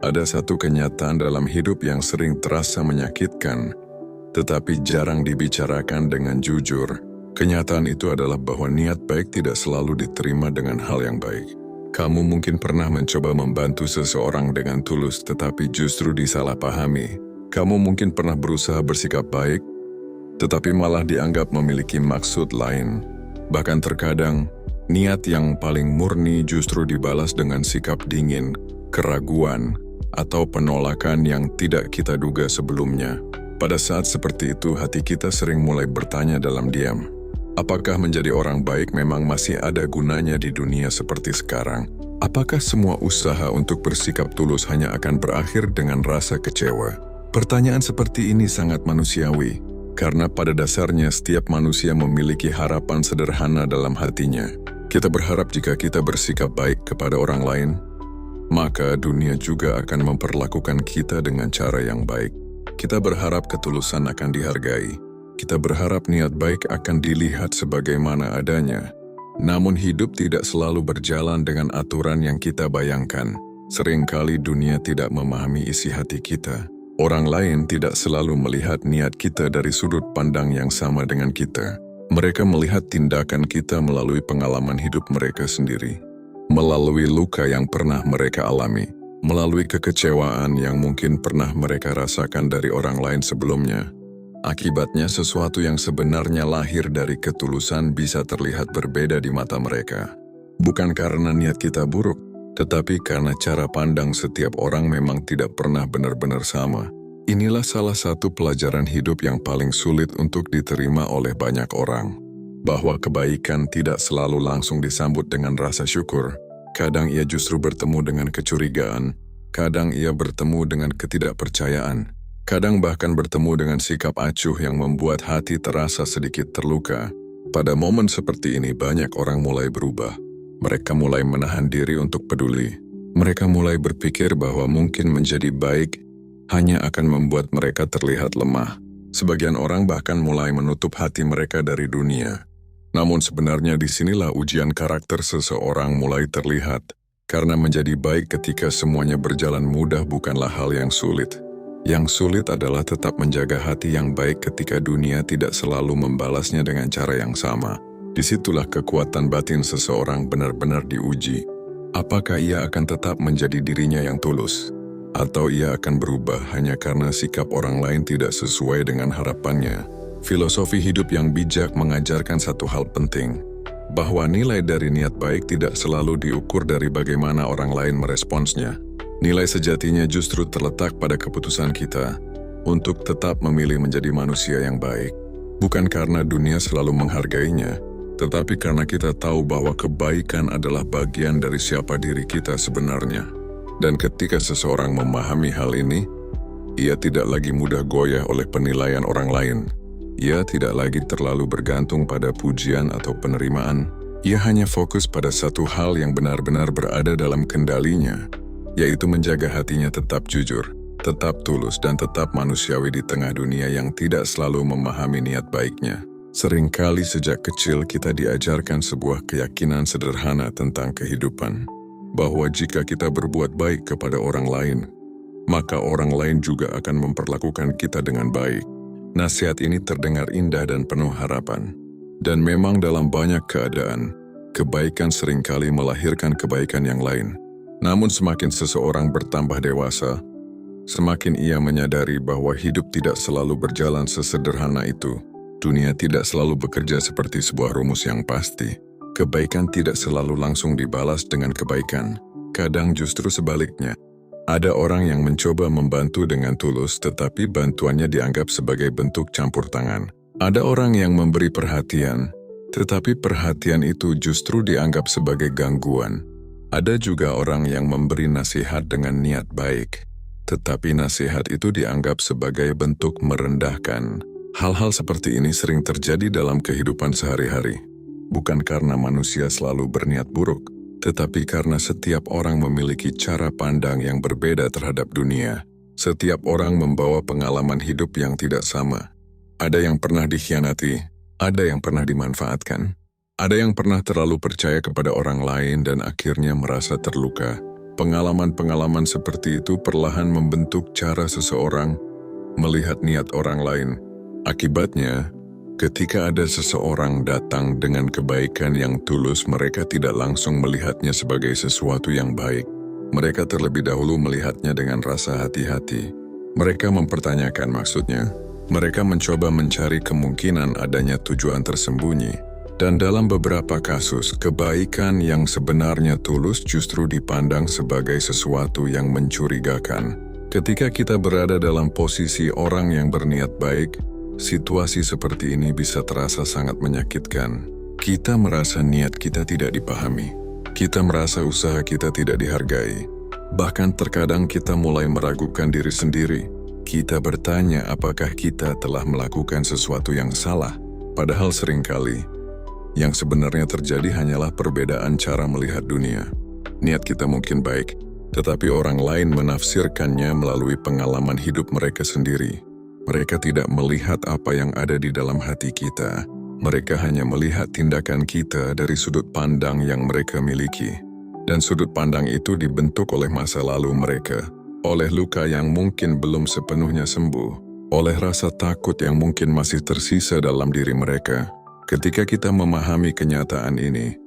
Ada satu kenyataan dalam hidup yang sering terasa menyakitkan, tetapi jarang dibicarakan dengan jujur. Kenyataan itu adalah bahwa niat baik tidak selalu diterima dengan hal yang baik. Kamu mungkin pernah mencoba membantu seseorang dengan tulus, tetapi justru disalahpahami. Kamu mungkin pernah berusaha bersikap baik, tetapi malah dianggap memiliki maksud lain. Bahkan terkadang, niat yang paling murni justru dibalas dengan sikap dingin, keraguan, atau penolakan yang tidak kita duga sebelumnya. Pada saat seperti itu, hati kita sering mulai bertanya dalam diam, apakah menjadi orang baik memang masih ada gunanya di dunia seperti sekarang? Apakah semua usaha untuk bersikap tulus hanya akan berakhir dengan rasa kecewa? Pertanyaan seperti ini sangat manusiawi, karena pada dasarnya setiap manusia memiliki harapan sederhana dalam hatinya. Kita berharap jika kita bersikap baik kepada orang lain, maka dunia juga akan memperlakukan kita dengan cara yang baik. Kita berharap ketulusan akan dihargai. Kita berharap niat baik akan dilihat sebagaimana adanya. Namun hidup tidak selalu berjalan dengan aturan yang kita bayangkan. Seringkali dunia tidak memahami isi hati kita. Orang lain tidak selalu melihat niat kita dari sudut pandang yang sama dengan kita. Mereka melihat tindakan kita melalui pengalaman hidup mereka sendiri, melalui luka yang pernah mereka alami, melalui kekecewaan yang mungkin pernah mereka rasakan dari orang lain sebelumnya. Akibatnya sesuatu yang sebenarnya lahir dari ketulusan bisa terlihat berbeda di mata mereka. Bukan karena niat kita buruk, tetapi karena cara pandang setiap orang memang tidak pernah benar-benar sama. Inilah salah satu pelajaran hidup yang paling sulit untuk diterima oleh banyak orang. Bahwa kebaikan tidak selalu langsung disambut dengan rasa syukur. Kadang ia justru bertemu dengan kecurigaan, kadang ia bertemu dengan ketidakpercayaan, kadang bahkan bertemu dengan sikap acuh yang membuat hati terasa sedikit terluka. Pada momen seperti ini banyak orang mulai berubah. Mereka mulai menahan diri untuk peduli. Mereka mulai berpikir bahwa mungkin menjadi baik hanya akan membuat mereka terlihat lemah. Sebagian orang bahkan mulai menutup hati mereka dari dunia. Namun sebenarnya disinilah ujian karakter seseorang mulai terlihat. Karena menjadi baik ketika semuanya berjalan mudah bukanlah hal yang sulit. Yang sulit adalah tetap menjaga hati yang baik ketika dunia tidak selalu membalasnya dengan cara yang sama. Disitulah kekuatan batin seseorang benar-benar diuji. Apakah ia akan tetap menjadi dirinya yang tulus? Atau ia akan berubah hanya karena sikap orang lain tidak sesuai dengan harapannya? Filosofi hidup yang bijak mengajarkan satu hal penting, bahwa nilai dari niat baik tidak selalu diukur dari bagaimana orang lain meresponsnya. Nilai sejatinya justru terletak pada keputusan kita untuk tetap memilih menjadi manusia yang baik. Bukan karena dunia selalu menghargainya, tetapi karena kita tahu bahwa kebaikan adalah bagian dari siapa diri kita sebenarnya. Dan ketika seseorang memahami hal ini, ia tidak lagi mudah goyah oleh penilaian orang lain. Ia tidak lagi terlalu bergantung pada pujian atau penerimaan. Ia hanya fokus pada satu hal yang benar-benar berada dalam kendalinya, yaitu menjaga hatinya tetap jujur, tetap tulus, dan tetap manusiawi di tengah dunia yang tidak selalu memahami niat baiknya. Seringkali sejak kecil kita diajarkan sebuah keyakinan sederhana tentang kehidupan, bahwa jika kita berbuat baik kepada orang lain, maka orang lain juga akan memperlakukan kita dengan baik. Nasihat ini terdengar indah dan penuh harapan. Dan memang dalam banyak keadaan, kebaikan seringkali melahirkan kebaikan yang lain. Namun semakin seseorang bertambah dewasa, semakin ia menyadari bahwa hidup tidak selalu berjalan sesederhana itu. Dunia tidak selalu bekerja seperti sebuah rumus yang pasti. Kebaikan tidak selalu langsung dibalas dengan kebaikan. Kadang justru sebaliknya. Ada orang yang mencoba membantu dengan tulus, tetapi bantuannya dianggap sebagai bentuk campur tangan. Ada orang yang memberi perhatian, tetapi perhatian itu justru dianggap sebagai gangguan. Ada juga orang yang memberi nasihat dengan niat baik, tetapi nasihat itu dianggap sebagai bentuk merendahkan. Hal-hal seperti ini sering terjadi dalam kehidupan sehari-hari. Bukan karena manusia selalu berniat buruk, tetapi karena setiap orang memiliki cara pandang yang berbeda terhadap dunia. Setiap orang membawa pengalaman hidup yang tidak sama. Ada yang pernah dikhianati, ada yang pernah dimanfaatkan, ada yang pernah terlalu percaya kepada orang lain dan akhirnya merasa terluka. Pengalaman-pengalaman seperti itu perlahan membentuk cara seseorang melihat niat orang lain. Akibatnya, ketika ada seseorang datang dengan kebaikan yang tulus, mereka tidak langsung melihatnya sebagai sesuatu yang baik. Mereka terlebih dahulu melihatnya dengan rasa hati-hati. Mereka mempertanyakan maksudnya. Mereka mencoba mencari kemungkinan adanya tujuan tersembunyi. Dan dalam beberapa kasus, kebaikan yang sebenarnya tulus justru dipandang sebagai sesuatu yang mencurigakan. Ketika kita berada dalam posisi orang yang berniat baik, situasi seperti ini bisa terasa sangat menyakitkan. Kita merasa niat kita tidak dipahami. Kita merasa usaha kita tidak dihargai. Bahkan terkadang kita mulai meragukan diri sendiri. Kita bertanya apakah kita telah melakukan sesuatu yang salah. Padahal seringkali yang sebenarnya terjadi hanyalah perbedaan cara melihat dunia. Niat kita mungkin baik, tetapi orang lain menafsirkannya melalui pengalaman hidup mereka sendiri. Mereka tidak melihat apa yang ada di dalam hati kita. Mereka hanya melihat tindakan kita dari sudut pandang yang mereka miliki. Dan sudut pandang itu dibentuk oleh masa lalu mereka, oleh luka yang mungkin belum sepenuhnya sembuh, oleh rasa takut yang mungkin masih tersisa dalam diri mereka. Ketika kita memahami kenyataan ini,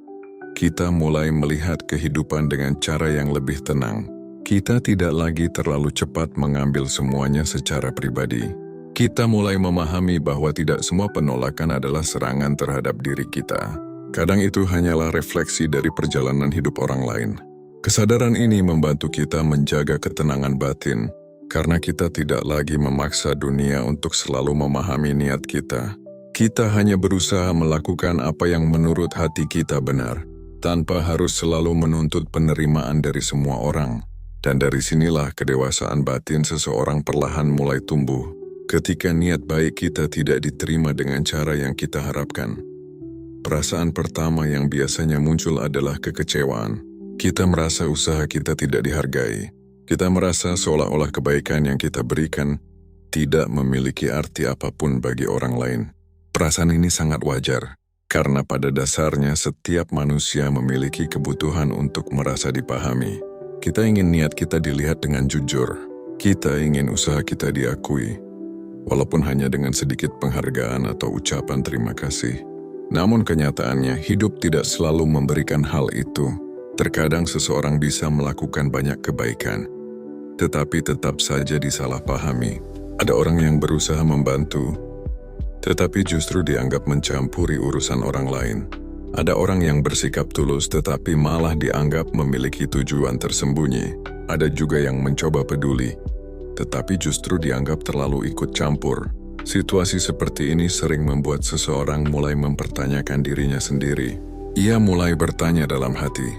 kita mulai melihat kehidupan dengan cara yang lebih tenang. Kita tidak lagi terlalu cepat mengambil semuanya secara pribadi. Kita mulai memahami bahwa tidak semua penolakan adalah serangan terhadap diri kita. Kadang itu hanyalah refleksi dari perjalanan hidup orang lain. Kesadaran ini membantu kita menjaga ketenangan batin, karena kita tidak lagi memaksa dunia untuk selalu memahami niat kita. Kita hanya berusaha melakukan apa yang menurut hati kita benar, tanpa harus selalu menuntut penerimaan dari semua orang. Dan dari sinilah kedewasaan batin seseorang perlahan mulai tumbuh, ketika niat baik kita tidak diterima dengan cara yang kita harapkan. Perasaan pertama yang biasanya muncul adalah kekecewaan. Kita merasa usaha kita tidak dihargai. Kita merasa seolah-olah kebaikan yang kita berikan tidak memiliki arti apapun bagi orang lain. Perasaan ini sangat wajar, karena pada dasarnya setiap manusia memiliki kebutuhan untuk merasa dipahami. Kita ingin niat kita dilihat dengan jujur. Kita ingin usaha kita diakui, walaupun hanya dengan sedikit penghargaan atau ucapan terima kasih. Namun kenyataannya, hidup tidak selalu memberikan hal itu. Terkadang seseorang bisa melakukan banyak kebaikan, tetapi tetap saja disalahpahami. Ada orang yang berusaha membantu, tetapi justru dianggap mencampuri urusan orang lain. Ada orang yang bersikap tulus tetapi malah dianggap memiliki tujuan tersembunyi. Ada juga yang mencoba peduli, tetapi justru dianggap terlalu ikut campur. Situasi seperti ini sering membuat seseorang mulai mempertanyakan dirinya sendiri. Ia mulai bertanya dalam hati,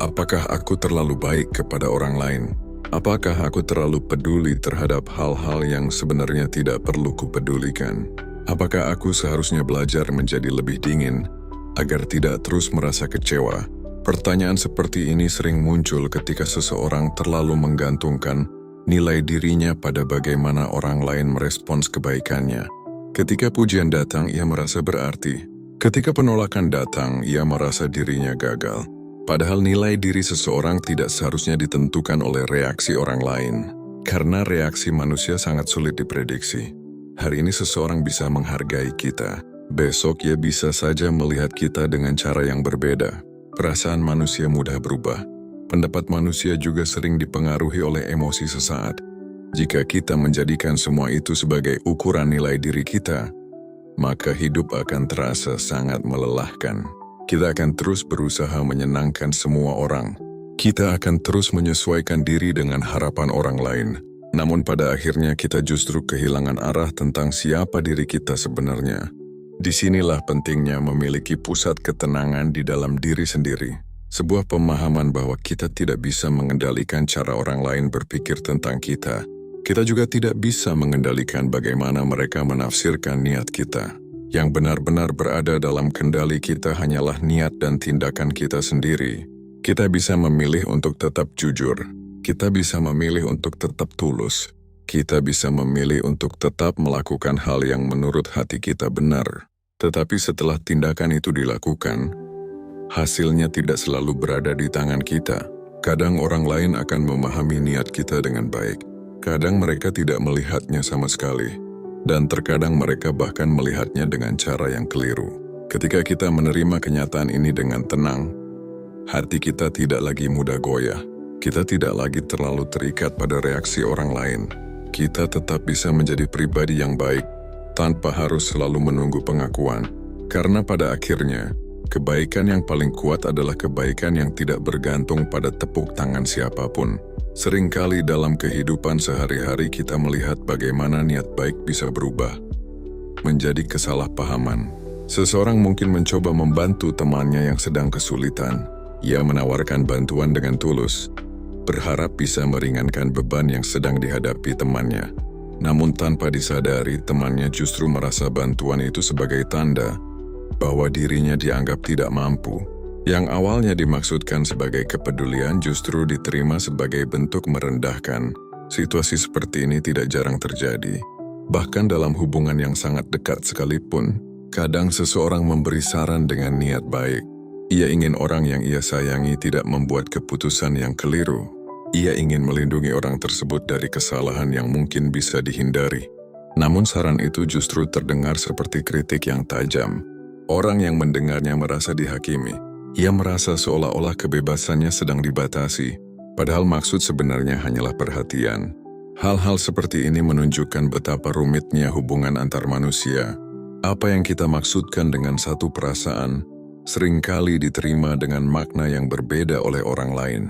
apakah aku terlalu baik kepada orang lain? Apakah aku terlalu peduli terhadap hal-hal yang sebenarnya tidak perlu kupedulikan? Apakah aku seharusnya belajar menjadi lebih dingin agar tidak terus merasa kecewa? Pertanyaan seperti ini sering muncul ketika seseorang terlalu menggantungkan nilai dirinya pada bagaimana orang lain merespons kebaikannya. Ketika pujian datang, ia merasa berarti. Ketika penolakan datang, ia merasa dirinya gagal. Padahal nilai diri seseorang tidak seharusnya ditentukan oleh reaksi orang lain, karena reaksi manusia sangat sulit diprediksi. Hari ini seseorang bisa menghargai kita, besok ia bisa saja melihat kita dengan cara yang berbeda. Perasaan manusia mudah berubah. Pendapat manusia juga sering dipengaruhi oleh emosi sesaat. Jika kita menjadikan semua itu sebagai ukuran nilai diri kita, maka hidup akan terasa sangat melelahkan. Kita akan terus berusaha menyenangkan semua orang. Kita akan terus menyesuaikan diri dengan harapan orang lain. Namun pada akhirnya kita justru kehilangan arah tentang siapa diri kita sebenarnya. Disinilah pentingnya memiliki pusat ketenangan di dalam diri sendiri. Sebuah pemahaman bahwa kita tidak bisa mengendalikan cara orang lain berpikir tentang kita. Kita juga tidak bisa mengendalikan bagaimana mereka menafsirkan niat kita. Yang benar-benar berada dalam kendali kita hanyalah niat dan tindakan kita sendiri. Kita bisa memilih untuk tetap jujur. Kita bisa memilih untuk tetap tulus. Kita bisa memilih untuk tetap melakukan hal yang menurut hati kita benar. Tetapi setelah tindakan itu dilakukan, hasilnya tidak selalu berada di tangan kita. Kadang orang lain akan memahami niat kita dengan baik. Kadang mereka tidak melihatnya sama sekali. Dan terkadang mereka bahkan melihatnya dengan cara yang keliru. Ketika kita menerima kenyataan ini dengan tenang, hati kita tidak lagi mudah goyah. Kita tidak lagi terlalu terikat pada reaksi orang lain. Kita tetap bisa menjadi pribadi yang baik tanpa harus selalu menunggu pengakuan. Karena pada akhirnya, kebaikan yang paling kuat adalah kebaikan yang tidak bergantung pada tepuk tangan siapapun. Seringkali dalam kehidupan sehari-hari kita melihat bagaimana niat baik bisa berubah menjadi kesalahpahaman. Seseorang mungkin mencoba membantu temannya yang sedang kesulitan. Ia menawarkan bantuan dengan tulus, berharap bisa meringankan beban yang sedang dihadapi temannya. Namun tanpa disadari, temannya justru merasa bantuan itu sebagai tanda bahwa dirinya dianggap tidak mampu. Yang awalnya dimaksudkan sebagai kepedulian justru diterima sebagai bentuk merendahkan. Situasi seperti ini tidak jarang terjadi. Bahkan dalam hubungan yang sangat dekat sekalipun, kadang seseorang memberi saran dengan niat baik. Ia ingin orang yang ia sayangi tidak membuat keputusan yang keliru. Ia ingin melindungi orang tersebut dari kesalahan yang mungkin bisa dihindari. Namun saran itu justru terdengar seperti kritik yang tajam. Orang yang mendengarnya merasa dihakimi. Ia merasa seolah-olah kebebasannya sedang dibatasi, padahal maksud sebenarnya hanyalah perhatian. Hal-hal seperti ini menunjukkan betapa rumitnya hubungan antar manusia. Apa yang kita maksudkan dengan satu perasaan, seringkali diterima dengan makna yang berbeda oleh orang lain.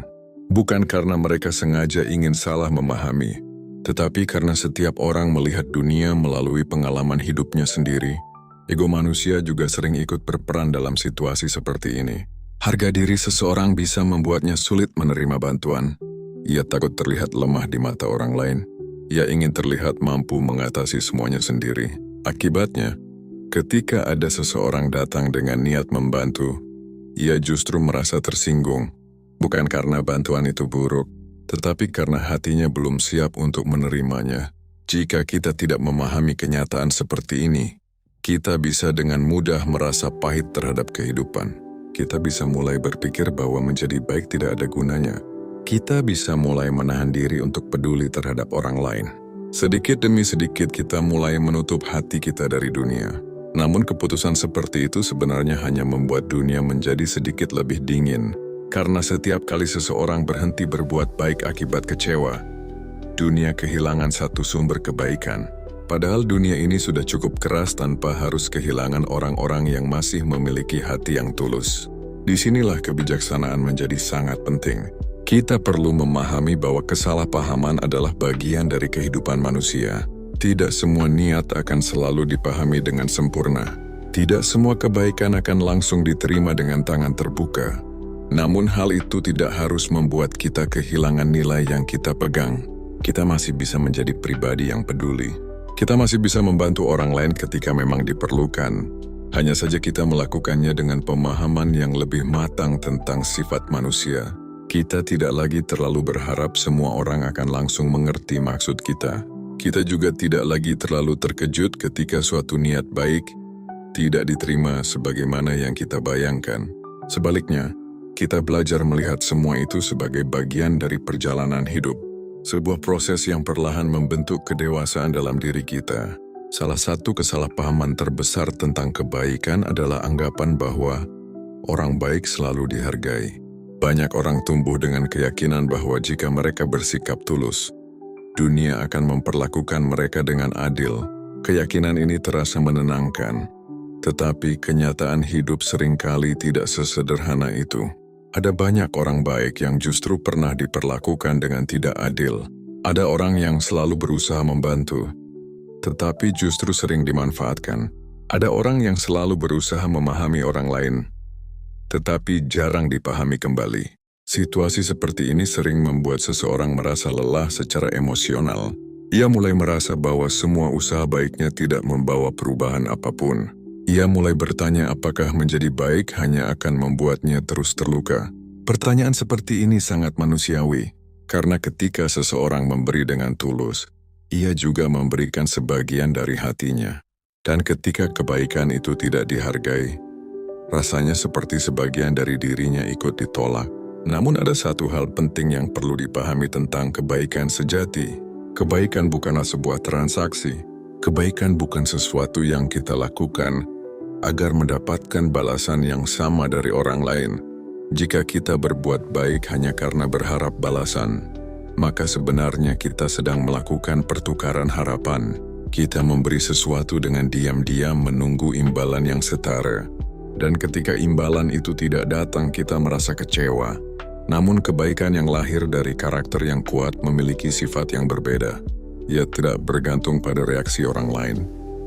Bukan karena mereka sengaja ingin salah memahami, tetapi karena setiap orang melihat dunia melalui pengalaman hidupnya sendiri. Ego manusia juga sering ikut berperan dalam situasi seperti ini. Harga diri seseorang bisa membuatnya sulit menerima bantuan. Ia takut terlihat lemah di mata orang lain. Ia ingin terlihat mampu mengatasi semuanya sendiri. Akibatnya, ketika ada seseorang datang dengan niat membantu, ia justru merasa tersinggung. Bukan karena bantuan itu buruk, tetapi karena hatinya belum siap untuk menerimanya. Jika kita tidak memahami kenyataan seperti ini, kita bisa dengan mudah merasa pahit terhadap kehidupan. Kita bisa mulai berpikir bahwa menjadi baik tidak ada gunanya. Kita bisa mulai menahan diri untuk peduli terhadap orang lain. Sedikit demi sedikit kita mulai menutup hati kita dari dunia. Namun keputusan seperti itu sebenarnya hanya membuat dunia menjadi sedikit lebih dingin. Karena setiap kali seseorang berhenti berbuat baik akibat kecewa, dunia kehilangan satu sumber kebaikan. Padahal dunia ini sudah cukup keras tanpa harus kehilangan orang-orang yang masih memiliki hati yang tulus. Disinilah kebijaksanaan menjadi sangat penting. Kita perlu memahami bahwa kesalahpahaman adalah bagian dari kehidupan manusia. Tidak semua niat akan selalu dipahami dengan sempurna. Tidak semua kebaikan akan langsung diterima dengan tangan terbuka. Namun hal itu tidak harus membuat kita kehilangan nilai yang kita pegang. Kita masih bisa menjadi pribadi yang peduli. Kita masih bisa membantu orang lain ketika memang diperlukan. Hanya saja kita melakukannya dengan pemahaman yang lebih matang tentang sifat manusia. Kita tidak lagi terlalu berharap semua orang akan langsung mengerti maksud kita. Kita juga tidak lagi terlalu terkejut ketika suatu niat baik tidak diterima sebagaimana yang kita bayangkan. Sebaliknya, kita belajar melihat semua itu sebagai bagian dari perjalanan hidup. Sebuah proses yang perlahan membentuk kedewasaan dalam diri kita. Salah satu kesalahpahaman terbesar tentang kebaikan adalah anggapan bahwa orang baik selalu dihargai. Banyak orang tumbuh dengan keyakinan bahwa jika mereka bersikap tulus, dunia akan memperlakukan mereka dengan adil. Keyakinan ini terasa menenangkan, tetapi kenyataan hidup seringkali tidak sesederhana itu. Ada banyak orang baik yang justru pernah diperlakukan dengan tidak adil. Ada orang yang selalu berusaha membantu, tetapi justru sering dimanfaatkan. Ada orang yang selalu berusaha memahami orang lain, tetapi jarang dipahami kembali. Situasi seperti ini sering membuat seseorang merasa lelah secara emosional. Ia mulai merasa bahwa semua usaha baiknya tidak membawa perubahan apapun. Ia mulai bertanya apakah menjadi baik hanya akan membuatnya terus terluka. Pertanyaan seperti ini sangat manusiawi, karena ketika seseorang memberi dengan tulus, ia juga memberikan sebagian dari hatinya. Dan ketika kebaikan itu tidak dihargai, rasanya seperti sebagian dari dirinya ikut ditolak. Namun ada satu hal penting yang perlu dipahami tentang kebaikan sejati. Kebaikan bukanlah sebuah transaksi. Kebaikan bukan sesuatu yang kita lakukan agar mendapatkan balasan yang sama dari orang lain. Jika kita berbuat baik hanya karena berharap balasan, maka sebenarnya kita sedang melakukan pertukaran harapan. Kita memberi sesuatu dengan diam-diam menunggu imbalan yang setara. Dan ketika imbalan itu tidak datang, kita merasa kecewa. Namun kebaikan yang lahir dari karakter yang kuat memiliki sifat yang berbeda. Ia tidak bergantung pada reaksi orang lain.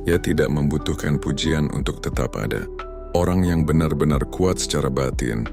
Ia tidak membutuhkan pujian untuk tetap ada. Orang yang benar-benar kuat secara batin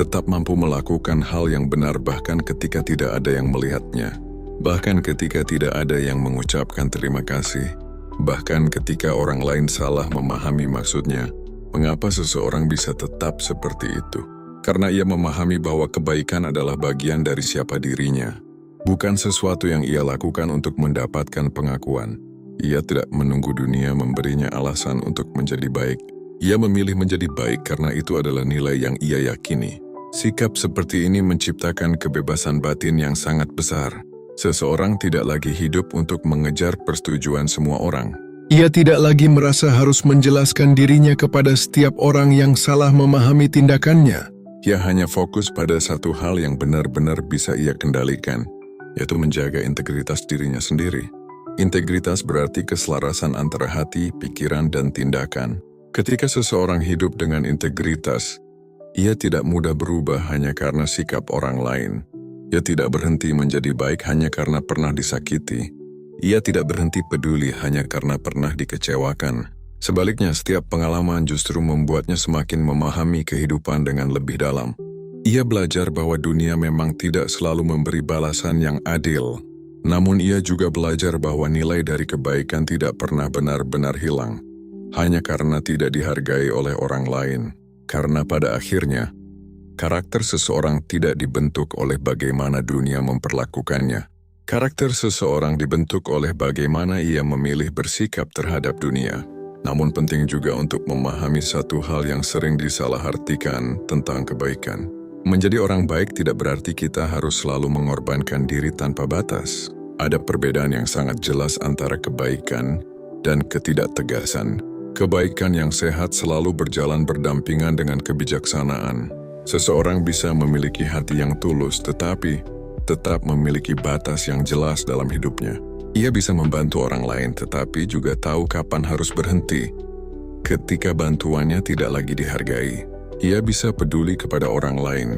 tetap mampu melakukan hal yang benar bahkan ketika tidak ada yang melihatnya. Bahkan ketika tidak ada yang mengucapkan terima kasih. Bahkan ketika orang lain salah memahami maksudnya. Mengapa seseorang bisa tetap seperti itu? Karena ia memahami bahwa kebaikan adalah bagian dari siapa dirinya. Bukan sesuatu yang ia lakukan untuk mendapatkan pengakuan. Ia tidak menunggu dunia memberinya alasan untuk menjadi baik. Ia memilih menjadi baik karena itu adalah nilai yang ia yakini. Sikap seperti ini menciptakan kebebasan batin yang sangat besar. Seseorang tidak lagi hidup untuk mengejar persetujuan semua orang. Ia tidak lagi merasa harus menjelaskan dirinya kepada setiap orang yang salah memahami tindakannya. Ia hanya fokus pada satu hal yang benar-benar bisa ia kendalikan, yaitu menjaga integritas dirinya sendiri. Integritas berarti keselarasan antara hati, pikiran, dan tindakan. Ketika seseorang hidup dengan integritas, ia tidak mudah berubah hanya karena sikap orang lain. Ia tidak berhenti menjadi baik hanya karena pernah disakiti. Ia tidak berhenti peduli hanya karena pernah dikecewakan. Sebaliknya, setiap pengalaman justru membuatnya semakin memahami kehidupan dengan lebih dalam. Ia belajar bahwa dunia memang tidak selalu memberi balasan yang adil. Namun ia juga belajar bahwa nilai dari kebaikan tidak pernah benar-benar hilang. Hanya karena tidak dihargai oleh orang lain. Karena pada akhirnya, karakter seseorang tidak dibentuk oleh bagaimana dunia memperlakukannya. Karakter seseorang dibentuk oleh bagaimana ia memilih bersikap terhadap dunia. Namun penting juga untuk memahami satu hal yang sering disalahartikan tentang kebaikan. Menjadi orang baik tidak berarti kita harus selalu mengorbankan diri tanpa batas. Ada perbedaan yang sangat jelas antara kebaikan dan ketidaktegasan. Kebaikan yang sehat selalu berjalan berdampingan dengan kebijaksanaan. Seseorang bisa memiliki hati yang tulus tetapi tetap memiliki batas yang jelas dalam hidupnya. Ia bisa membantu orang lain tetapi juga tahu kapan harus berhenti. Ketika bantuannya tidak lagi dihargai, ia bisa peduli kepada orang lain,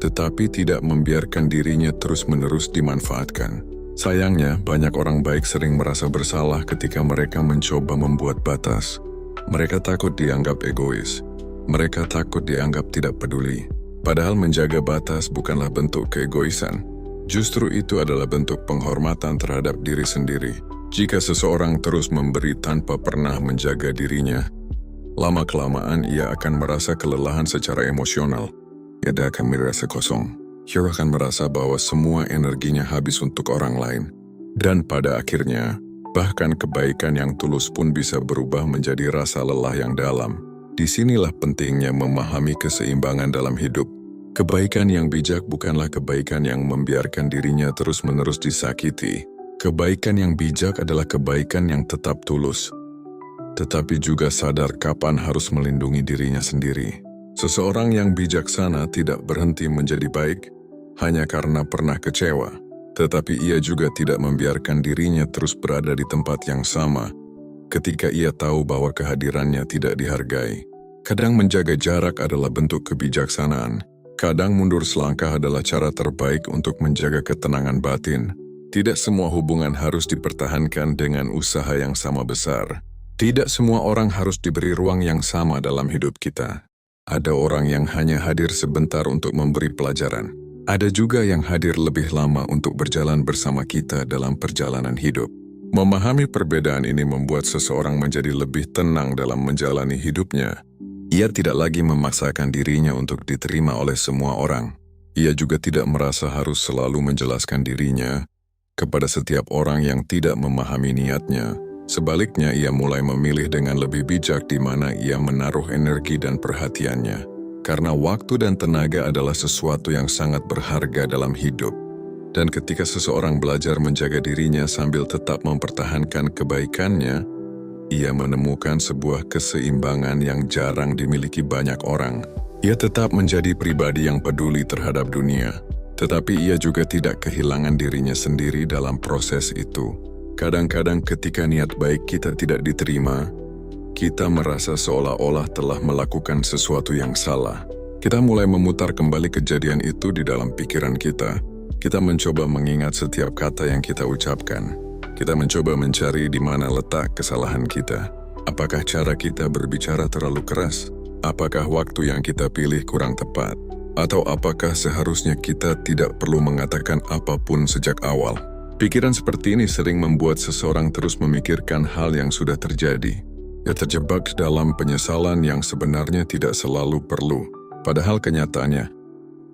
tetapi tidak membiarkan dirinya terus-menerus dimanfaatkan. Sayangnya, banyak orang baik sering merasa bersalah ketika mereka mencoba membuat batas. Mereka takut dianggap egois. Mereka takut dianggap tidak peduli. Padahal menjaga batas bukanlah bentuk keegoisan. Justru itu adalah bentuk penghormatan terhadap diri sendiri. Jika seseorang terus memberi tanpa pernah menjaga dirinya, lama-kelamaan ia akan merasa kelelahan secara emosional. Ia akan merasa kosong. Ia akan merasa bahwa semua energinya habis untuk orang lain. Dan pada akhirnya, bahkan kebaikan yang tulus pun bisa berubah menjadi rasa lelah yang dalam. Disinilah pentingnya memahami keseimbangan dalam hidup. Kebaikan yang bijak bukanlah kebaikan yang membiarkan dirinya terus-menerus disakiti. Kebaikan yang bijak adalah kebaikan yang tetap tulus, tetapi juga sadar kapan harus melindungi dirinya sendiri. Seseorang yang bijaksana tidak berhenti menjadi baik hanya karena pernah kecewa, tetapi ia juga tidak membiarkan dirinya terus berada di tempat yang sama ketika ia tahu bahwa kehadirannya tidak dihargai. Kadang menjaga jarak adalah bentuk kebijaksanaan. Kadang mundur selangkah adalah cara terbaik untuk menjaga ketenangan batin. Tidak semua hubungan harus dipertahankan dengan usaha yang sama besar. Tidak semua orang harus diberi ruang yang sama dalam hidup kita. Ada orang yang hanya hadir sebentar untuk memberi pelajaran. Ada juga yang hadir lebih lama untuk berjalan bersama kita dalam perjalanan hidup. Memahami perbedaan ini membuat seseorang menjadi lebih tenang dalam menjalani hidupnya. Ia tidak lagi memaksakan dirinya untuk diterima oleh semua orang. Ia juga tidak merasa harus selalu menjelaskan dirinya kepada setiap orang yang tidak memahami niatnya. Sebaliknya, ia mulai memilih dengan lebih bijak di mana ia menaruh energi dan perhatiannya. Karena waktu dan tenaga adalah sesuatu yang sangat berharga dalam hidup. Dan ketika seseorang belajar menjaga dirinya sambil tetap mempertahankan kebaikannya, ia menemukan sebuah keseimbangan yang jarang dimiliki banyak orang. Ia tetap menjadi pribadi yang peduli terhadap dunia, tetapi ia juga tidak kehilangan dirinya sendiri dalam proses itu. Kadang-kadang ketika niat baik kita tidak diterima, kita merasa seolah-olah telah melakukan sesuatu yang salah. Kita mulai memutar kembali kejadian itu di dalam pikiran kita. Kita mencoba mengingat setiap kata yang kita ucapkan. Kita mencoba mencari di mana letak kesalahan kita. Apakah cara kita berbicara terlalu keras? Apakah waktu yang kita pilih kurang tepat? Atau apakah seharusnya kita tidak perlu mengatakan apapun sejak awal? Pikiran seperti ini sering membuat seseorang terus memikirkan hal yang sudah terjadi. Ia terjebak dalam penyesalan yang sebenarnya tidak selalu perlu. Padahal kenyataannya,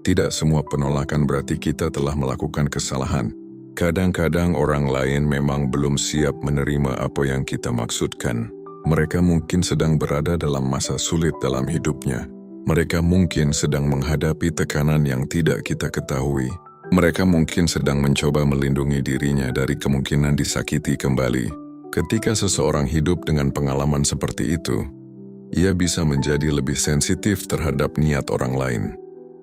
tidak semua penolakan berarti kita telah melakukan kesalahan. Kadang-kadang orang lain memang belum siap menerima apa yang kita maksudkan. Mereka mungkin sedang berada dalam masa sulit dalam hidupnya. Mereka mungkin sedang menghadapi tekanan yang tidak kita ketahui. Mereka mungkin sedang mencoba melindungi dirinya dari kemungkinan disakiti kembali. Ketika seseorang hidup dengan pengalaman seperti itu, ia bisa menjadi lebih sensitif terhadap niat orang lain.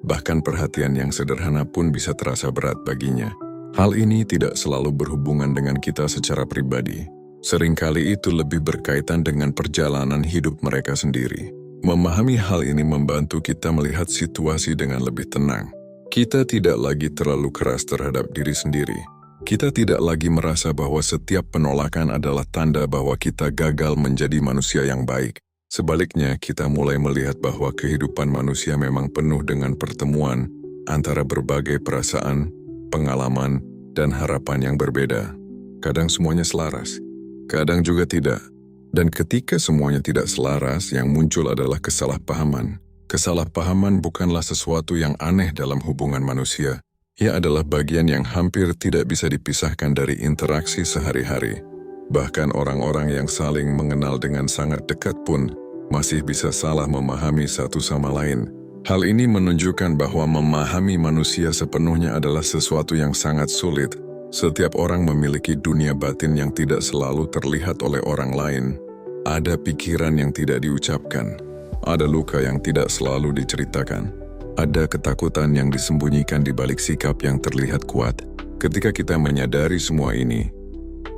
Bahkan perhatian yang sederhana pun bisa terasa berat baginya. Hal ini tidak selalu berhubungan dengan kita secara pribadi. Seringkali itu lebih berkaitan dengan perjalanan hidup mereka sendiri. Memahami hal ini membantu kita melihat situasi dengan lebih tenang. Kita tidak lagi terlalu keras terhadap diri sendiri. Kita tidak lagi merasa bahwa setiap penolakan adalah tanda bahwa kita gagal menjadi manusia yang baik. Sebaliknya, kita mulai melihat bahwa kehidupan manusia memang penuh dengan pertemuan antara berbagai perasaan, pengalaman, dan harapan yang berbeda. Kadang semuanya selaras, kadang juga tidak. Dan ketika semuanya tidak selaras, yang muncul adalah kesalahpahaman. Kesalahpahaman bukanlah sesuatu yang aneh dalam hubungan manusia. Ia adalah bagian yang hampir tidak bisa dipisahkan dari interaksi sehari-hari. Bahkan orang-orang yang saling mengenal dengan sangat dekat pun masih bisa salah memahami satu sama lain. Hal ini menunjukkan bahwa memahami manusia sepenuhnya adalah sesuatu yang sangat sulit. Setiap orang memiliki dunia batin yang tidak selalu terlihat oleh orang lain. Ada pikiran yang tidak diucapkan. Ada luka yang tidak selalu diceritakan. Ada ketakutan yang disembunyikan di balik sikap yang terlihat kuat. Ketika kita menyadari semua ini,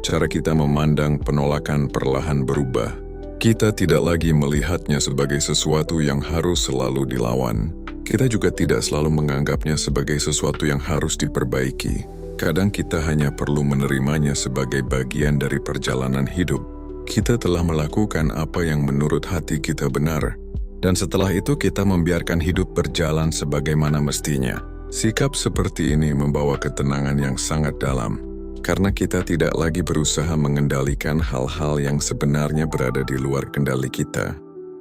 cara kita memandang penolakan perlahan berubah. Kita tidak lagi melihatnya sebagai sesuatu yang harus selalu dilawan. Kita juga tidak selalu menganggapnya sebagai sesuatu yang harus diperbaiki. Kadang kita hanya perlu menerimanya sebagai bagian dari perjalanan hidup. Kita telah melakukan apa yang menurut hati kita benar. Dan setelah itu kita membiarkan hidup berjalan sebagaimana mestinya. Sikap seperti ini membawa ketenangan yang sangat dalam. Karena kita tidak lagi berusaha mengendalikan hal-hal yang sebenarnya berada di luar kendali kita.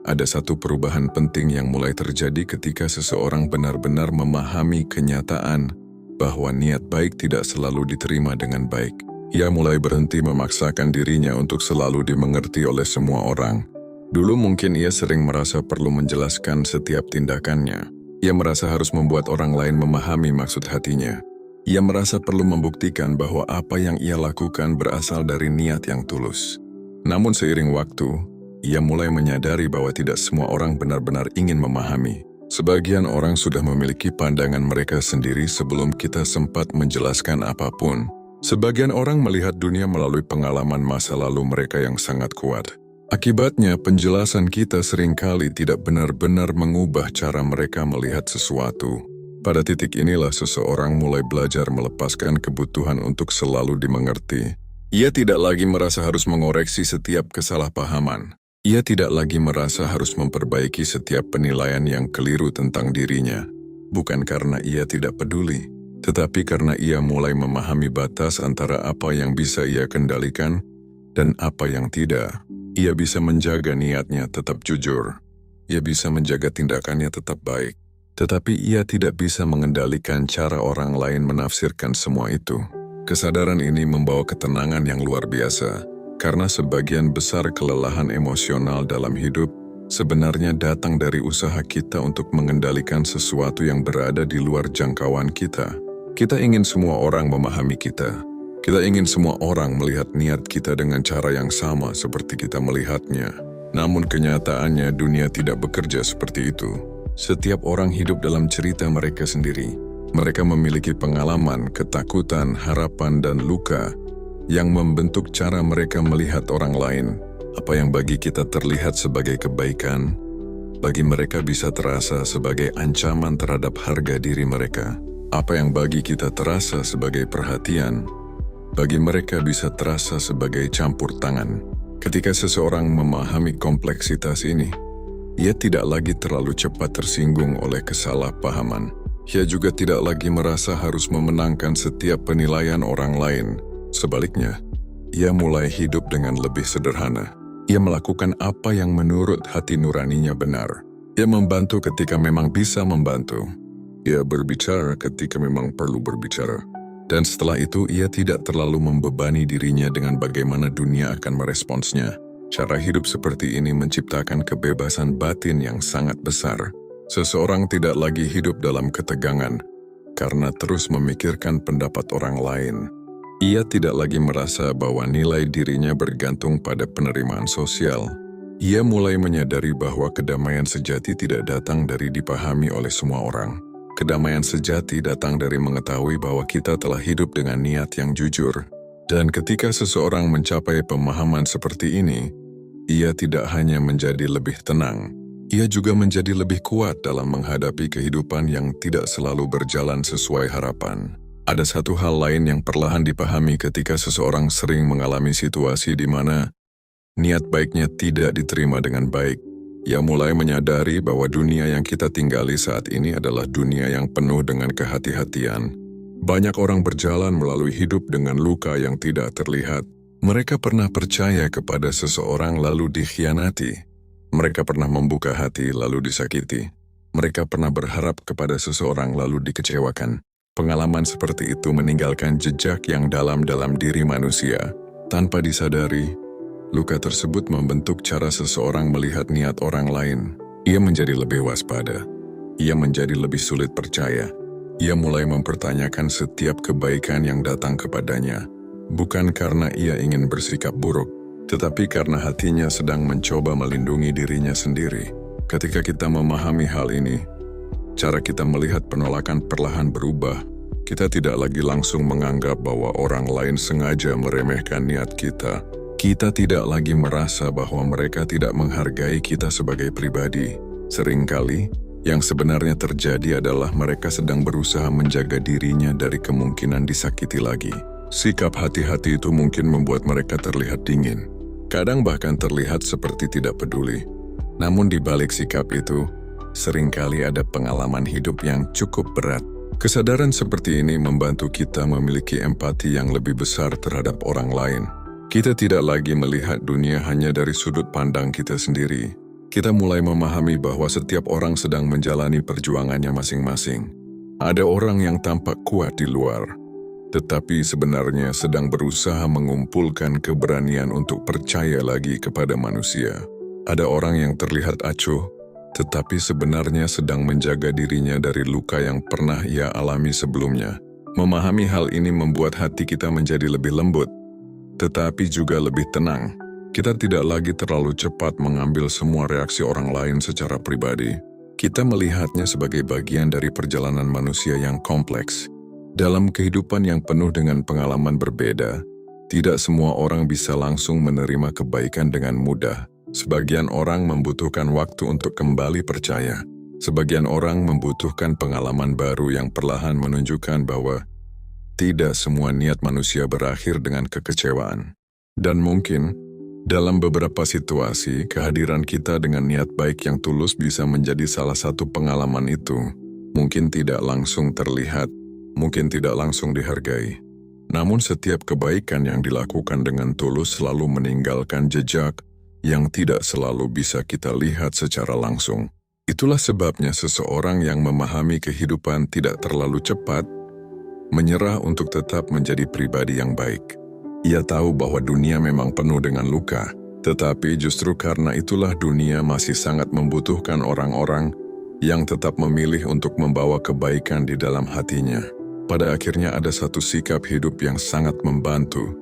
Ada satu perubahan penting yang mulai terjadi ketika seseorang benar-benar memahami kenyataan bahwa niat baik tidak selalu diterima dengan baik. Ia mulai berhenti memaksakan dirinya untuk selalu dimengerti oleh semua orang. Dulu mungkin ia sering merasa perlu menjelaskan setiap tindakannya. Ia merasa harus membuat orang lain memahami maksud hatinya. Ia merasa perlu membuktikan bahwa apa yang ia lakukan berasal dari niat yang tulus. Namun seiring waktu, ia mulai menyadari bahwa tidak semua orang benar-benar ingin memahami. Sebagian orang sudah memiliki pandangan mereka sendiri sebelum kita sempat menjelaskan apapun. Sebagian orang melihat dunia melalui pengalaman masa lalu mereka yang sangat kuat. Akibatnya, penjelasan kita seringkali tidak benar-benar mengubah cara mereka melihat sesuatu. Pada titik inilah seseorang mulai belajar melepaskan kebutuhan untuk selalu dimengerti. Ia tidak lagi merasa harus mengoreksi setiap kesalahpahaman. Ia tidak lagi merasa harus memperbaiki setiap penilaian yang keliru tentang dirinya. Bukan karena ia tidak peduli, tetapi karena ia mulai memahami batas antara apa yang bisa ia kendalikan dan apa yang tidak. Ia bisa menjaga niatnya tetap jujur. Ia bisa menjaga tindakannya tetap baik. Tetapi ia tidak bisa mengendalikan cara orang lain menafsirkan semua itu. Kesadaran ini membawa ketenangan yang luar biasa, karena sebagian besar kelelahan emosional dalam hidup sebenarnya datang dari usaha kita untuk mengendalikan sesuatu yang berada di luar jangkauan kita. Kita ingin semua orang memahami kita. Kita ingin semua orang melihat niat kita dengan cara yang sama seperti kita melihatnya. Namun kenyataannya dunia tidak bekerja seperti itu. Setiap orang hidup dalam cerita mereka sendiri. Mereka memiliki pengalaman, ketakutan, harapan, dan luka yang membentuk cara mereka melihat orang lain. Apa yang bagi kita terlihat sebagai kebaikan, bagi mereka bisa terasa sebagai ancaman terhadap harga diri mereka. Apa yang bagi kita terasa sebagai perhatian, bagi mereka bisa terasa sebagai campur tangan. Ketika seseorang memahami kompleksitas ini, ia tidak lagi terlalu cepat tersinggung oleh kesalahpahaman. Ia juga tidak lagi merasa harus memenangkan setiap penilaian orang lain. Sebaliknya, ia mulai hidup dengan lebih sederhana. Ia melakukan apa yang menurut hati nuraninya benar. Ia membantu ketika memang bisa membantu. Ia berbicara ketika memang perlu berbicara. Dan setelah itu, ia tidak terlalu membebani dirinya dengan bagaimana dunia akan meresponsnya. Cara hidup seperti ini menciptakan kebebasan batin yang sangat besar. Seseorang tidak lagi hidup dalam ketegangan karena terus memikirkan pendapat orang lain. Ia tidak lagi merasa bahwa nilai dirinya bergantung pada penerimaan sosial. Ia mulai menyadari bahwa kedamaian sejati tidak datang dari dipahami oleh semua orang. Kedamaian sejati datang dari mengetahui bahwa kita telah hidup dengan niat yang jujur. Dan ketika seseorang mencapai pemahaman seperti ini, ia tidak hanya menjadi lebih tenang, ia juga menjadi lebih kuat dalam menghadapi kehidupan yang tidak selalu berjalan sesuai harapan. Ada satu hal lain yang perlahan dipahami ketika seseorang sering mengalami situasi di mana niat baiknya tidak diterima dengan baik. Ia mulai menyadari bahwa dunia yang kita tinggali saat ini adalah dunia yang penuh dengan kehati-hatian. Banyak orang berjalan melalui hidup dengan luka yang tidak terlihat. Mereka pernah percaya kepada seseorang lalu dikhianati. Mereka pernah membuka hati lalu disakiti. Mereka pernah berharap kepada seseorang lalu dikecewakan. Pengalaman seperti itu meninggalkan jejak yang dalam diri manusia. Tanpa disadari, luka tersebut membentuk cara seseorang melihat niat orang lain. Ia menjadi lebih waspada. Ia menjadi lebih sulit percaya. Ia mulai mempertanyakan setiap kebaikan yang datang kepadanya. Bukan karena ia ingin bersikap buruk, tetapi karena hatinya sedang mencoba melindungi dirinya sendiri. Ketika kita memahami hal ini, cara kita melihat penolakan perlahan berubah. Kita tidak lagi langsung menganggap bahwa orang lain sengaja meremehkan niat kita. Kita tidak lagi merasa bahwa mereka tidak menghargai kita sebagai pribadi. Seringkali, yang sebenarnya terjadi adalah mereka sedang berusaha menjaga dirinya dari kemungkinan disakiti lagi. Sikap hati-hati itu mungkin membuat mereka terlihat dingin. Kadang bahkan terlihat seperti tidak peduli. Namun di balik sikap itu, seringkali ada pengalaman hidup yang cukup berat. Kesadaran seperti ini membantu kita memiliki empati yang lebih besar terhadap orang lain. Kita tidak lagi melihat dunia hanya dari sudut pandang kita sendiri. Kita mulai memahami bahwa setiap orang sedang menjalani perjuangannya masing-masing. Ada orang yang tampak kuat di luar, tetapi sebenarnya sedang berusaha mengumpulkan keberanian untuk percaya lagi kepada manusia. Ada orang yang terlihat acuh, tetapi sebenarnya sedang menjaga dirinya dari luka yang pernah ia alami sebelumnya. Memahami hal ini membuat hati kita menjadi lebih lembut, tetapi juga lebih tenang. Kita tidak lagi terlalu cepat mengambil semua reaksi orang lain secara pribadi. Kita melihatnya sebagai bagian dari perjalanan manusia yang kompleks. Dalam kehidupan yang penuh dengan pengalaman berbeda, tidak semua orang bisa langsung menerima kebaikan dengan mudah. Sebagian orang membutuhkan waktu untuk kembali percaya. Sebagian orang membutuhkan pengalaman baru yang perlahan menunjukkan bahwa tidak semua niat manusia berakhir dengan kekecewaan. Dan mungkin, dalam beberapa situasi, kehadiran kita dengan niat baik yang tulus bisa menjadi salah satu pengalaman itu. Mungkin tidak langsung terlihat, mungkin tidak langsung dihargai. Namun setiap kebaikan yang dilakukan dengan tulus selalu meninggalkan jejak yang tidak selalu bisa kita lihat secara langsung. Itulah sebabnya seseorang yang memahami kehidupan tidak terlalu cepat menyerah untuk tetap menjadi pribadi yang baik. Ia tahu bahwa dunia memang penuh dengan luka. Tetapi justru karena itulah dunia masih sangat membutuhkan orang-orang yang tetap memilih untuk membawa kebaikan di dalam hatinya. Pada akhirnya ada satu sikap hidup yang sangat membantu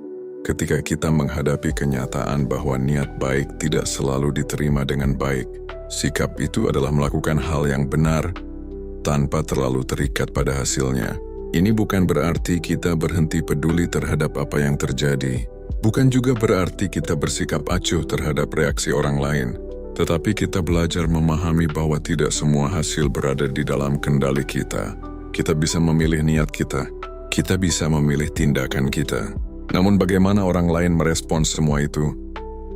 ketika kita menghadapi kenyataan bahwa niat baik tidak selalu diterima dengan baik. Sikap itu adalah melakukan hal yang benar tanpa terlalu terikat pada hasilnya. Ini bukan berarti kita berhenti peduli terhadap apa yang terjadi. Bukan juga berarti kita bersikap acuh terhadap reaksi orang lain. Tetapi kita belajar memahami bahwa tidak semua hasil berada di dalam kendali kita. Kita bisa memilih niat kita. Kita bisa memilih tindakan kita. Namun bagaimana orang lain merespons semua itu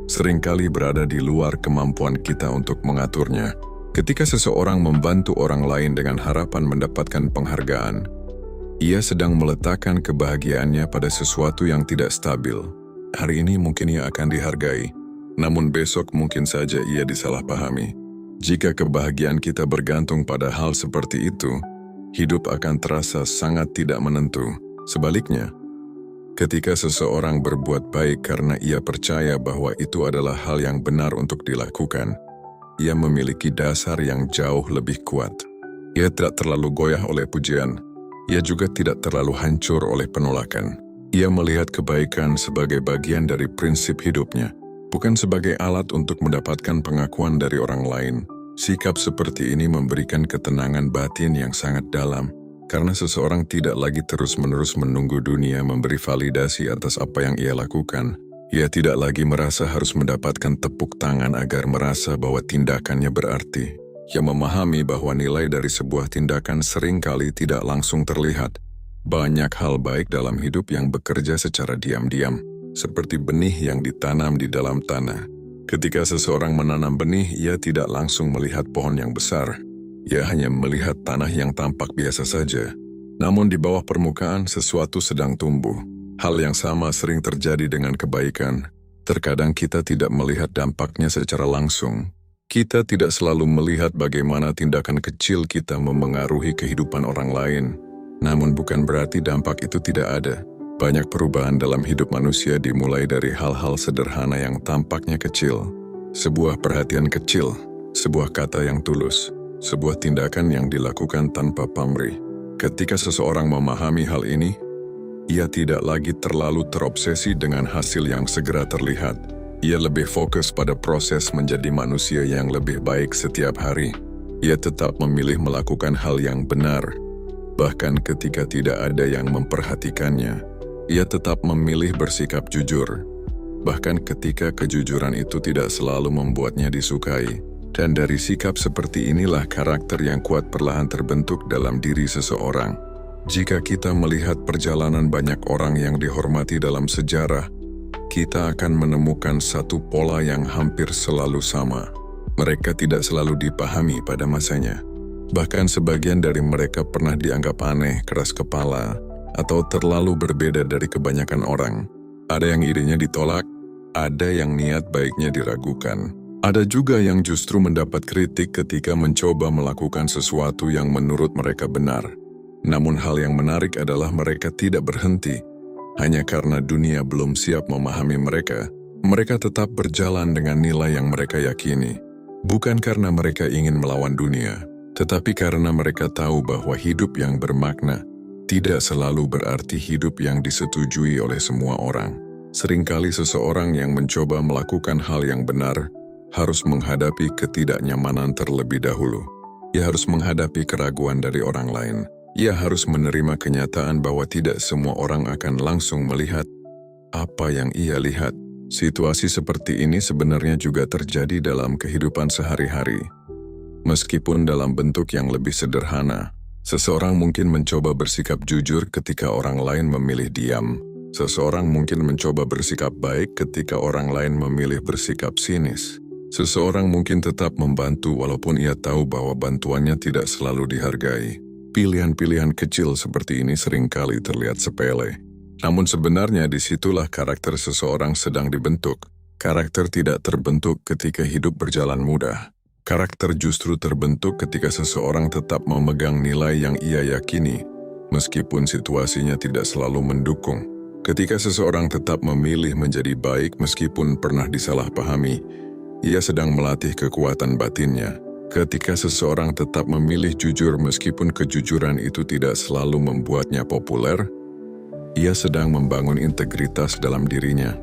seringkali berada di luar kemampuan kita untuk mengaturnya. Ketika seseorang membantu orang lain dengan harapan mendapatkan penghargaan, ia sedang meletakkan kebahagiaannya pada sesuatu yang tidak stabil. Hari ini mungkin ia akan dihargai, namun besok mungkin saja ia disalahpahami. Jika kebahagiaan kita bergantung pada hal seperti itu, hidup akan terasa sangat tidak menentu. Sebaliknya, ketika seseorang berbuat baik karena ia percaya bahwa itu adalah hal yang benar untuk dilakukan, ia memiliki dasar yang jauh lebih kuat. Ia tidak terlalu goyah oleh pujian. Ia juga tidak terlalu hancur oleh penolakan. Ia melihat kebaikan sebagai bagian dari prinsip hidupnya, bukan sebagai alat untuk mendapatkan pengakuan dari orang lain. Sikap seperti ini memberikan ketenangan batin yang sangat dalam, karena seseorang tidak lagi terus-menerus menunggu dunia memberi validasi atas apa yang ia lakukan. Ia tidak lagi merasa harus mendapatkan tepuk tangan agar merasa bahwa tindakannya berarti. Ia memahami bahwa nilai dari sebuah tindakan seringkali tidak langsung terlihat. Banyak hal baik dalam hidup yang bekerja secara diam-diam, seperti benih yang ditanam di dalam tanah. Ketika seseorang menanam benih, ia tidak langsung melihat pohon yang besar. Ia hanya melihat tanah yang tampak biasa saja. Namun di bawah permukaan, sesuatu sedang tumbuh. Hal yang sama sering terjadi dengan kebaikan. Terkadang kita tidak melihat dampaknya secara langsung. Kita tidak selalu melihat bagaimana tindakan kecil kita memengaruhi kehidupan orang lain. Namun bukan berarti dampak itu tidak ada. Banyak perubahan dalam hidup manusia dimulai dari hal-hal sederhana yang tampaknya kecil. Sebuah perhatian kecil, sebuah kata yang tulus, sebuah tindakan yang dilakukan tanpa pamrih. Ketika seseorang memahami hal ini, ia tidak lagi terlalu terobsesi dengan hasil yang segera terlihat. Ia lebih fokus pada proses menjadi manusia yang lebih baik setiap hari. Ia tetap memilih melakukan hal yang benar, bahkan ketika tidak ada yang memperhatikannya. Ia tetap memilih bersikap jujur, bahkan ketika kejujuran itu tidak selalu membuatnya disukai. Dan dari sikap seperti inilah karakter yang kuat perlahan terbentuk dalam diri seseorang. Jika kita melihat perjalanan banyak orang yang dihormati dalam sejarah, kita akan menemukan satu pola yang hampir selalu sama. Mereka tidak selalu dipahami pada masanya. Bahkan sebagian dari mereka pernah dianggap aneh, keras kepala, atau terlalu berbeda dari kebanyakan orang. Ada yang idenya ditolak, ada yang niat baiknya diragukan. Ada juga yang justru mendapat kritik ketika mencoba melakukan sesuatu yang menurut mereka benar. Namun hal yang menarik adalah mereka tidak berhenti. Hanya karena dunia belum siap memahami mereka, mereka tetap berjalan dengan nilai yang mereka yakini. Bukan karena mereka ingin melawan dunia, tetapi karena mereka tahu bahwa hidup yang bermakna tidak selalu berarti hidup yang disetujui oleh semua orang. Seringkali seseorang yang mencoba melakukan hal yang benar harus menghadapi ketidaknyamanan terlebih dahulu. Ia harus menghadapi keraguan dari orang lain. Ia harus menerima kenyataan bahwa tidak semua orang akan langsung melihat apa yang ia lihat. Situasi seperti ini sebenarnya juga terjadi dalam kehidupan sehari-hari. Meskipun dalam bentuk yang lebih sederhana, seseorang mungkin mencoba bersikap jujur ketika orang lain memilih diam. Seseorang mungkin mencoba bersikap baik ketika orang lain memilih bersikap sinis. Seseorang mungkin tetap membantu walaupun ia tahu bahwa bantuannya tidak selalu dihargai. Pilihan-pilihan kecil seperti ini seringkali terlihat sepele. Namun sebenarnya disitulah karakter seseorang sedang dibentuk. Karakter tidak terbentuk ketika hidup berjalan mudah. Karakter justru terbentuk ketika seseorang tetap memegang nilai yang ia yakini, meskipun situasinya tidak selalu mendukung. Ketika seseorang tetap memilih menjadi baik meskipun pernah disalahpahami, ia sedang melatih kekuatan batinnya. Ketika seseorang tetap memilih jujur meskipun kejujuran itu tidak selalu membuatnya populer, ia sedang membangun integritas dalam dirinya.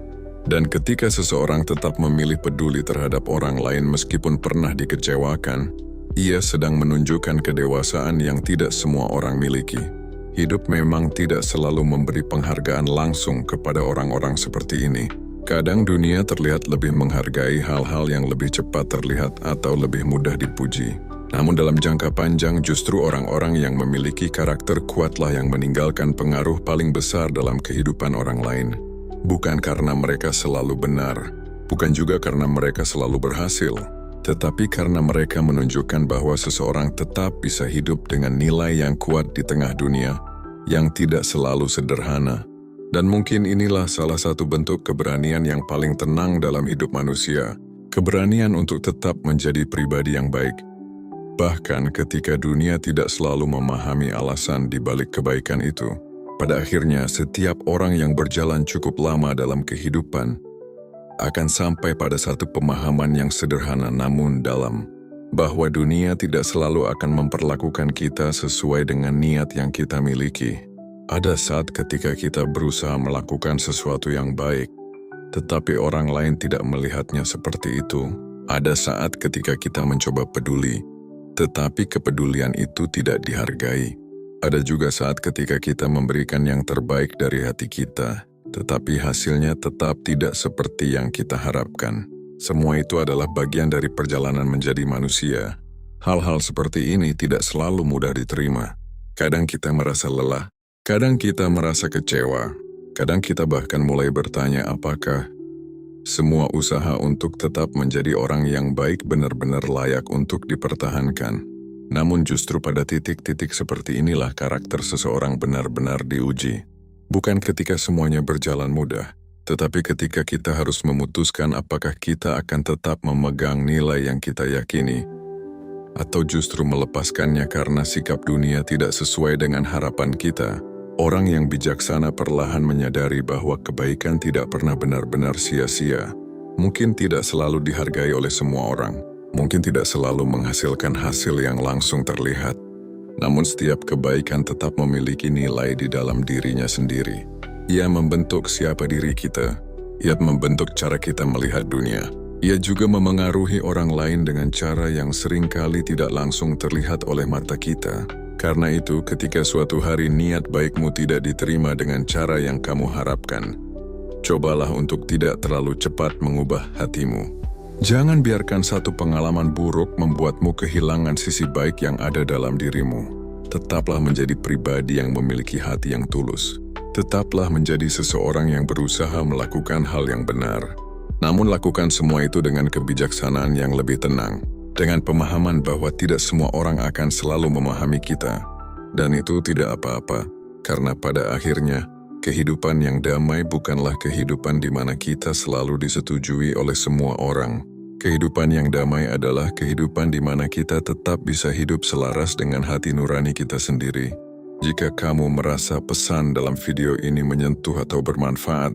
Dan ketika seseorang tetap memilih peduli terhadap orang lain meskipun pernah dikecewakan, ia sedang menunjukkan kedewasaan yang tidak semua orang miliki. Hidup memang tidak selalu memberi penghargaan langsung kepada orang-orang seperti ini. Kadang dunia terlihat lebih menghargai hal-hal yang lebih cepat terlihat atau lebih mudah dipuji. Namun dalam jangka panjang justru orang-orang yang memiliki karakter kuatlah yang meninggalkan pengaruh paling besar dalam kehidupan orang lain. Bukan karena mereka selalu benar, bukan juga karena mereka selalu berhasil, tetapi karena mereka menunjukkan bahwa seseorang tetap bisa hidup dengan nilai yang kuat di tengah dunia yang tidak selalu sederhana. Dan mungkin inilah salah satu bentuk keberanian yang paling tenang dalam hidup manusia, keberanian untuk tetap menjadi pribadi yang baik. Bahkan ketika dunia tidak selalu memahami alasan di balik kebaikan itu, pada akhirnya setiap orang yang berjalan cukup lama dalam kehidupan akan sampai pada satu pemahaman yang sederhana namun dalam, bahwa dunia tidak selalu akan memperlakukan kita sesuai dengan niat yang kita miliki. Ada saat ketika kita berusaha melakukan sesuatu yang baik, tetapi orang lain tidak melihatnya seperti itu. Ada saat ketika kita mencoba peduli, tetapi kepedulian itu tidak dihargai. Ada juga saat ketika kita memberikan yang terbaik dari hati kita, tetapi hasilnya tetap tidak seperti yang kita harapkan. Semua itu adalah bagian dari perjalanan menjadi manusia. Hal-hal seperti ini tidak selalu mudah diterima. Kadang kita merasa lelah, kadang kita merasa kecewa, kadang kita bahkan mulai bertanya apakah semua usaha untuk tetap menjadi orang yang baik benar-benar layak untuk dipertahankan. Namun justru pada titik-titik seperti inilah karakter seseorang benar-benar diuji. Bukan ketika semuanya berjalan mudah, tetapi ketika kita harus memutuskan apakah kita akan tetap memegang nilai yang kita yakini, atau justru melepaskannya karena sikap dunia tidak sesuai dengan harapan kita. Orang yang bijaksana perlahan menyadari bahwa kebaikan tidak pernah benar-benar sia-sia. Mungkin tidak selalu dihargai oleh semua orang, mungkin tidak selalu menghasilkan hasil yang langsung terlihat. Namun setiap kebaikan tetap memiliki nilai di dalam dirinya sendiri. Ia membentuk siapa diri kita, ia membentuk cara kita melihat dunia. Ia juga memengaruhi orang lain dengan cara yang seringkali tidak langsung terlihat oleh mata kita. Karena itu, ketika suatu hari niat baikmu tidak diterima dengan cara yang kamu harapkan, cobalah untuk tidak terlalu cepat mengubah hatimu. Jangan biarkan satu pengalaman buruk membuatmu kehilangan sisi baik yang ada dalam dirimu. Tetaplah menjadi pribadi yang memiliki hati yang tulus. Tetaplah menjadi seseorang yang berusaha melakukan hal yang benar. Namun lakukan semua itu dengan kebijaksanaan yang lebih tenang. Dengan pemahaman bahwa tidak semua orang akan selalu memahami kita. Dan itu tidak apa-apa, karena pada akhirnya, kehidupan yang damai bukanlah kehidupan di mana kita selalu disetujui oleh semua orang. Kehidupan yang damai adalah kehidupan di mana kita tetap bisa hidup selaras dengan hati nurani kita sendiri. Jika kamu merasa pesan dalam video ini menyentuh atau bermanfaat,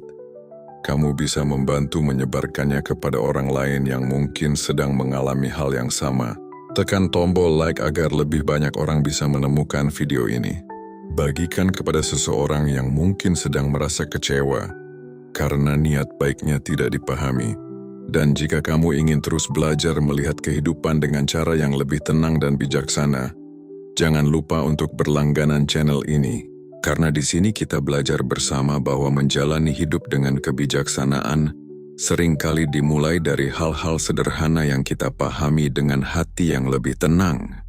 kamu bisa membantu menyebarkannya kepada orang lain yang mungkin sedang mengalami hal yang sama. Tekan tombol like agar lebih banyak orang bisa menemukan video ini. Bagikan kepada seseorang yang mungkin sedang merasa kecewa karena niat baiknya tidak dipahami. Dan jika kamu ingin terus belajar melihat kehidupan dengan cara yang lebih tenang dan bijaksana, jangan lupa untuk berlangganan channel ini. Karena di sini kita belajar bersama bahwa menjalani hidup dengan kebijaksanaan seringkali dimulai dari hal-hal sederhana yang kita pahami dengan hati yang lebih tenang.